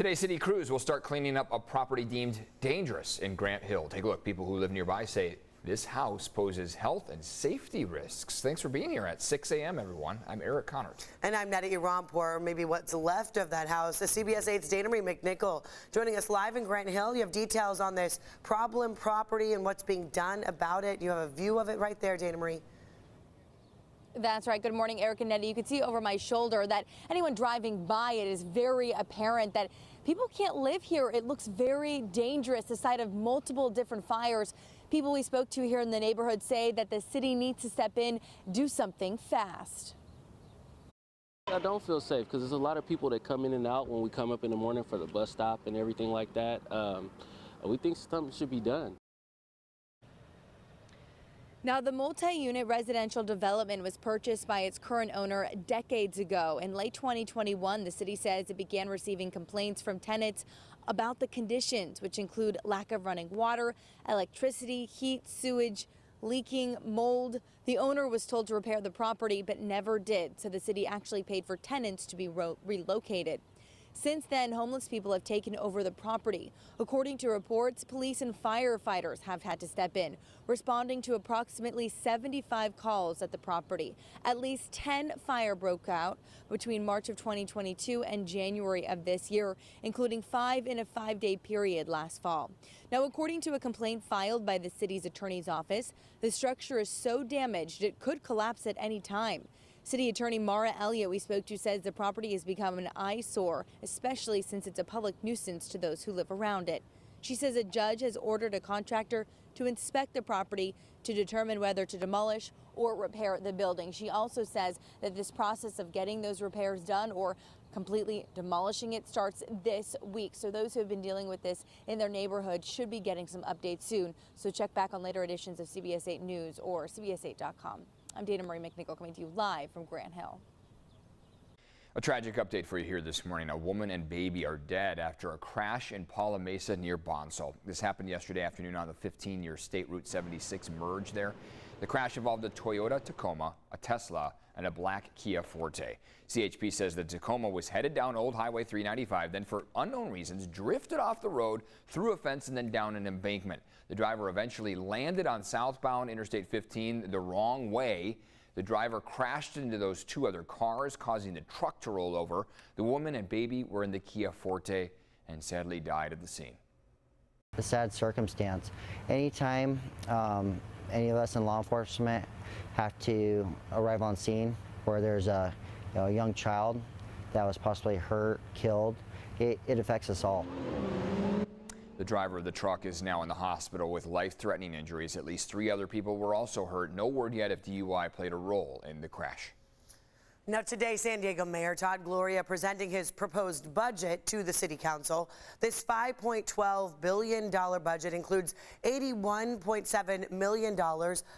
Today's city crews will start cleaning up a property deemed dangerous in Grant Hill. Take a look. People who live nearby say this house poses health and safety risks. Thanks for being here at 6 a.m. everyone. I'm Eric Connors. And I'm Netta Irampur. Maybe what's left of that house. The CBS 8's Dana Marie McNichol joining us live in Grant Hill. You have details on this problem property and what's being done about it. You have a view of it right there, Dana Marie. That's right. Good morning, Eric and Netta. You can see over my shoulder that anyone driving by it is very apparent that people can't live here. It looks very dangerous, the site of multiple different fires. People we spoke to here in the neighborhood say that the city needs to step in, do something fast. I don't feel safe because there's a lot of people that come in and out when we come up in the morning for the bus stop and everything like that. We think something should be done. Now, the multi-unit residential development was purchased by its current owner decades ago. In late 2021, the city says it began receiving complaints from tenants about the conditions, which include lack of running water, electricity, heat, sewage, leaking, mold. The owner was told to repair the property, but never did, so the city actually paid for tenants to be relocated. Since then, homeless people have taken over the property. According to reports, police and firefighters have had to step in, responding to approximately 75 calls at the property. At least 10 fires broke out between March of 2022 and January of this year, including 5 in a 5-day period last fall. Now, according to a complaint filed by the city's attorney's office, the structure is so damaged it could collapse at any time. City Attorney Mara Elliott we spoke to says the property has become an eyesore, especially since it's a public nuisance to those who live around it. She says a judge has ordered a contractor to inspect the property to determine whether to demolish or repair the building. She also says that this process of getting those repairs done or completely demolishing it starts this week. So those who have been dealing with this in their neighborhood should be getting some updates soon. So check back on later editions of CBS 8 News or CBS8.com. I'm Dana Marie McNichol coming to you live from Grant Hill. A tragic update for you here this morning. A woman and baby are dead after a crash in Paula Mesa near Bonsall. This happened yesterday afternoon on the 15-year State Route 76 merge there. The crash involved a Toyota Tacoma, a Tesla, and a black Kia Forte. CHP says the Tacoma was headed down Old Highway 395, then for unknown reasons drifted off the road, through a fence, and then down an embankment. The driver eventually landed on southbound Interstate 15 the wrong way. The driver crashed into those 2 other cars, causing the truck to roll over. The woman and baby were in the Kia Forte and sadly died at the scene. A sad circumstance. Anytime any of us in law enforcement have to arrive on scene where there's a young child that was possibly hurt, killed, it affects us all. The driver of the truck is now in the hospital with life-threatening injuries. At least 3 other people were also hurt. No word yet if DUI played a role in the crash. Now today, San Diego Mayor Todd Gloria presenting his proposed budget to the City Council. This $5.12 billion budget includes $81.7 million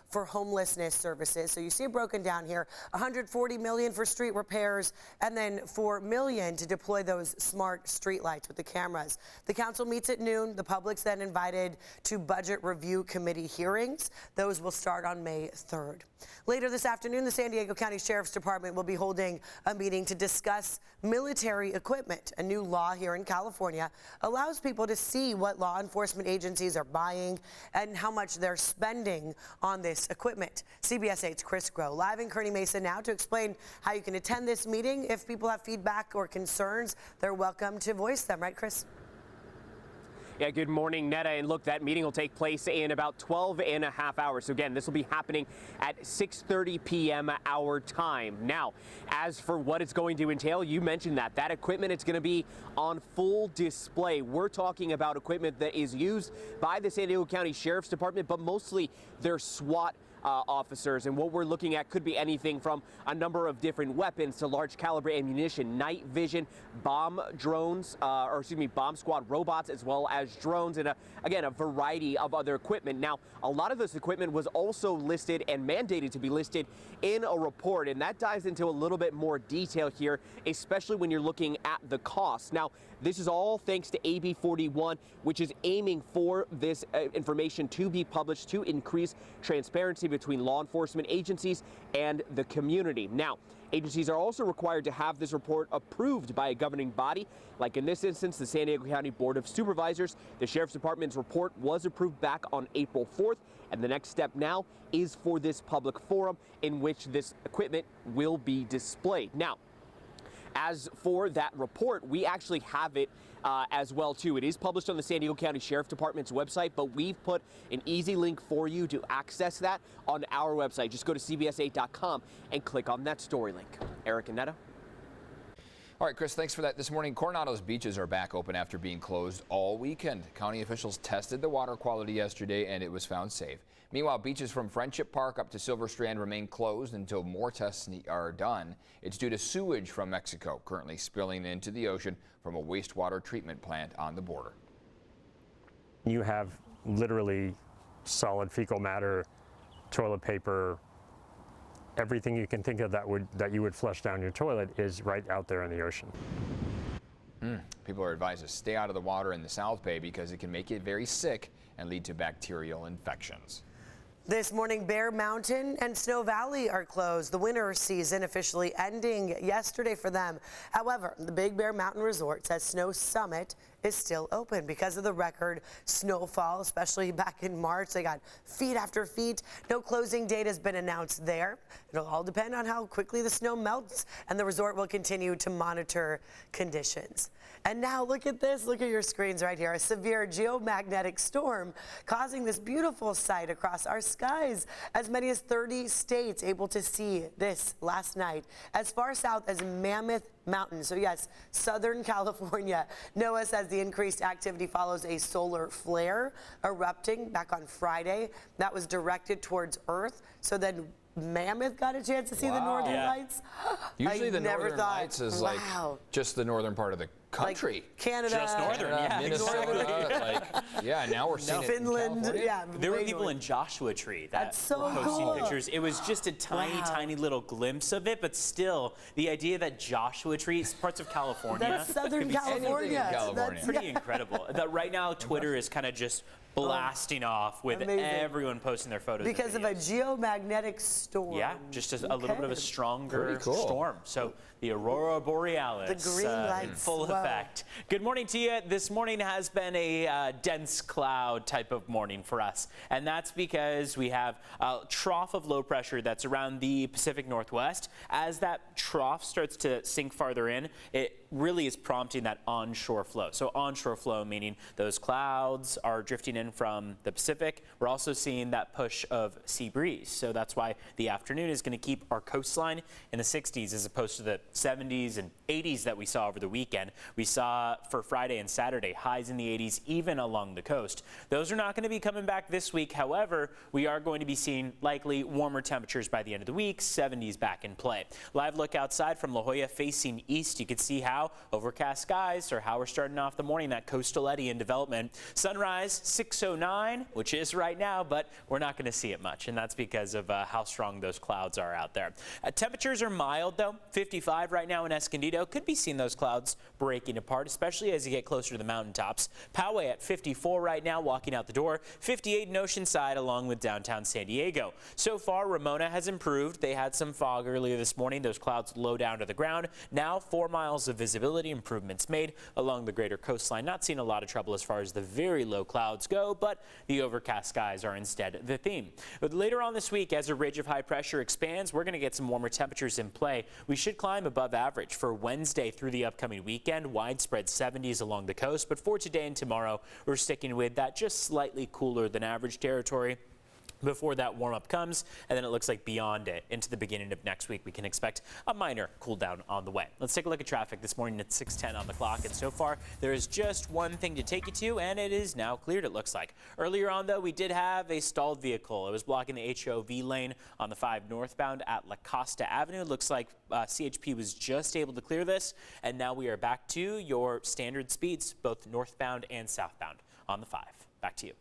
for homelessness services. So you see it broken down here, $140 million for street repairs, and then $4 million to deploy those smart street lights with the cameras. The council meets at noon. The public's then invited to budget review committee hearings. Those will start on May 3rd. Later this afternoon, the San Diego County Sheriff's Department will be holding a meeting to discuss military equipment. A new law here in California allows people to see what law enforcement agencies are buying and how much they're spending on this equipment. CBS 8's Chris Groh live in Kearny Mesa now to explain how you can attend this meeting. If people have feedback or concerns, they're welcome to voice them. Right, Chris? Yeah, good morning, Netta. And look, that meeting will take place in about 12 and a half hours. So again, this will be happening at 6:30 p.m. our time. Now, as for what it's going to entail, you mentioned that equipment, it's going to be on full display. We're talking about equipment that is used by the San Diego County Sheriff's Department, but mostly their SWAT officers. And what we're looking at could be anything from a number of different weapons to large caliber ammunition, night vision, bomb squad robots, as well as drones, and again, a variety of other equipment. Now, a lot of this equipment was also listed and mandated to be listed in a report, and that dives into a little bit more detail here, especially when you're looking at the cost. Now, this is all thanks to AB 41, which is aiming for this information to be published to increase transparency between law enforcement agencies and the community. Now, agencies are also required to have this report approved by a governing body. Like in this instance, the San Diego County Board of Supervisors. The Sheriff's Department's report was approved back on April 4th. And the next step now is for this public forum in which this equipment will be displayed. Now, as for that report, we actually have it as well, too. It is published on the San Diego County Sheriff Department's website, but we've put an easy link for you to access that on our website. Just go to CBS8.com and click on that story link. Eric and Netta. All right, Chris, thanks for that. This morning, Coronado's beaches are back open after being closed all weekend. County officials tested the water quality yesterday, and it was found safe. Meanwhile, beaches from Friendship Park up to Silver Strand remain closed until more tests are done. It's due to sewage from Mexico currently spilling into the ocean from a wastewater treatment plant on the border. You have literally solid fecal matter, toilet paper, everything you can think of that you would flush down your toilet is right out there in the ocean. People are advised to stay out of the water in the South Bay because it can make you very sick and lead to bacterial infections. This morning, Bear Mountain and Snow Valley are closed. The winter season officially ending yesterday for them. However, the Big Bear Mountain Resort says Snow Summit is still open because of the record snowfall, especially back in March. They got feet after feet. No closing date has been announced there. It'll all depend on how quickly the snow melts, and the resort will continue to monitor conditions. And now look at this. Look at your screens right here. A severe geomagnetic storm causing this beautiful sight across our skies. As many as 30 states able to see this last night. As far south as Mammoth Mountain. So yes, Southern California. NOAA says the increased activity follows a solar flare erupting back on Friday that was directed towards Earth. So then Mammoth got a chance to see the northern lights. Usually the never northern thought, lights is wow. like just the northern part of the country. Like Canada, Just northern, yeah, Minnesota, like, now we're seeing it in Finland, California. yeah. There were way people north. in Joshua Tree that That's so were posting cool. pictures. It was just a tiny, Wow. tiny little glimpse of it, but still, the idea that Joshua Tree, parts of California, That's Southern could be California. Anything in California. That's pretty incredible. That right now, Twitter is kind of just blasting off with Amazing. everyone posting their photos. and because of a videos. geomagnetic storm. Yeah, just a little bit of a stronger Pretty cool. storm. So the Aurora Borealis The green in lights, full wow. effect. Good morning to you. This morning has been a dense cloud type of morning for us. And that's because we have a trough of low pressure that's around the Pacific Northwest. As that trough starts to sink farther in, it really is prompting that onshore flow. So onshore flow meaning those clouds are drifting in from the Pacific. We're also seeing that push of sea breeze. So that's why the afternoon is going to keep our coastline in the 60s as opposed to the 70s and 80s that we saw over the weekend. We saw for Friday and Saturday highs in the 80s even along the coast. Those are not going to be coming back this week. However, we are going to be seeing likely warmer temperatures by the end of the week, 70s back in play. Live look outside from La Jolla facing east. You can see how overcast skies or how we're starting off the morning, that coastal eddy in development. Sunrise 6:09, which is right now, but we're not going to see it much, and that's because of how strong those clouds are out there. Temperatures are mild though, 55 right now in Escondido. Could be seeing those clouds breaking apart, especially as you get closer to the mountaintops. Poway at 54 right now, walking out the door. 58 in Oceanside along with downtown San Diego. So far, Ramona has improved. They had some fog earlier this morning. Those clouds low down to the ground. Now 4 miles of visibility, improvements made along the greater coastline. Not seeing a lot of trouble as far as the very low clouds go, but the overcast skies are instead the theme. But later on this week, as a ridge of high pressure expands, we're going to get some warmer temperatures in play. We should climb above average for Wednesday through the upcoming weekend. Widespread 70s along the coast, but for today and tomorrow, we're sticking with that just slightly cooler than average territory. Before that warm-up comes, and then it looks like beyond it into the beginning of next week, we can expect a minor cool down on the way. Let's take a look at traffic this morning at 6:10 on the clock, and so far there is just one thing to take you to, and it is now cleared, it looks like. Earlier on, though, we did have a stalled vehicle. It was blocking the HOV lane on the 5 northbound at La Costa Avenue. Looks like CHP was just able to clear this, and now we are back to your standard speeds, both northbound and southbound on the 5. Back to you.